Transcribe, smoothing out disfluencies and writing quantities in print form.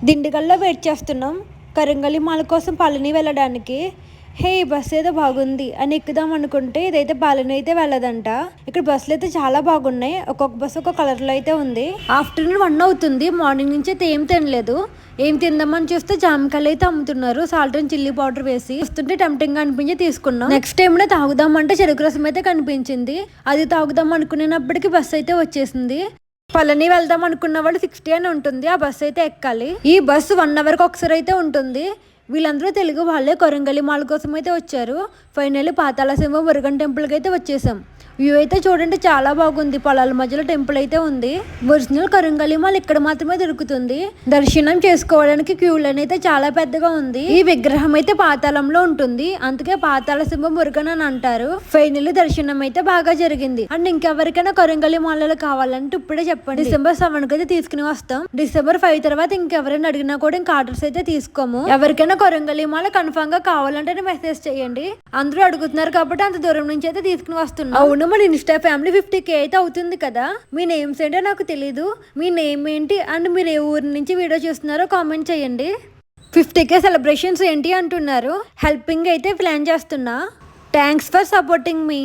దిండిగల్లో wait చేస్తున్నాం కరంగలి మాల కోసం పళని వెళ్ళడానికి. హే ఈ బస్సు ఏదో బాగుంది అని ఎక్కుదాం అనుకుంటే ఇదైతే పళని అయితే వెళ్ళదంట. ఇక్కడ బస్సులు అయితే చాలా బాగున్నాయి, ఒక్కొక్క బస్సు ఒక్కొక్క కలర్లో అయితే ఉంది. ఆఫ్టర్నూన్ 1 అవుతుంది, మార్నింగ్ నుంచి అయితే ఏం తినలేదు. ఏం తిందామని చూస్తే జామకాయలు అయితే అమ్ముతున్నారు, సాల్ట్ అండ్ చిల్లీ పౌడర్ వేసి. చూస్తుంటే టెంప్టింగ్ అనిపించి తీసుకున్నాం. నెక్స్ట్ టైం తాగుదామంటే చెరుకు రసం అయితే కనిపించింది, అది తాగుదాం అనుకునేటప్పటికి బస్సు అయితే వచ్చేసింది. పళని వెళ్దాం అనుకున్న వాళ్ళు 60 అని ఉంటుంది, ఆ బస్సు అయితే ఎక్కాలి. ఈ బస్సు 1 అవర్కి ఒకసారి అయితే ఉంటుంది. వీళ్ళందరూ తెలుగు వాళ్ళే, కొరంగలి మాల కోసం అయితే వచ్చారు. ఫైనల్లీ పాతాళ సింహం మురుగన్ టెంపుల్కి అయితే వచ్చేసాం. వ్యూ అయితే చూడండి చాలా బాగుంది, పొలాల మధ్యలో టెంపుల్ అయితే ఉంది. ఒరిజినల్ కొరంగలి మాల ఇక్కడ మాత్రమే దొరుకుతుంది. దర్శనం చేసుకోవడానికి క్యూ లైన్ అయితే చాలా పెద్దగా ఉంది. ఈ విగ్రహం అయితే పాతాళంలో ఉంటుంది, అందుకే పాతాళ సింహం మురుగన్ అని అంటారు. ఫైనల్లీ దర్శనం అయితే బాగా జరిగింది. అండ్ ఇంకెవరికైనా కొరంగలి మాలలు కావాలంటే ఇప్పుడే చెప్పండి, December 7 అయితే తీసుకుని వస్తాం. December 5 తర్వాత ఇంకెవరైనా అడిగినా కూడా ఇంకా ఆర్డర్స్ అయితే తీసుకోము. ఎవరికైనా కొరంగలి మాల కన్ఫర్మ్ గా కావాలంటే మెసేజ్ చేయండి. అందరూ అడుగుతున్నారు కాబట్టి అంత దూరం నుంచి అయితే తీసుకుని వస్తున్నాం. అవును, మన ఇన్స్టా ఫ్యామిలీ 50K అయితే అవుతుంది కదా. మీ నేమ్స్ ఏంటో నాకు తెలీదు, మీ నేమ్ ఏంటి అండ్ మీరు ఏ ఊరి నుంచి వీడియో చూస్తున్నారో కామెంట్ చేయండి. 50K సెలబ్రేషన్స్ ఏంటి అంటున్నారు, హెల్పింగ్ అయితే ప్లాన్ చేస్తున్నా. Thanks for supporting me.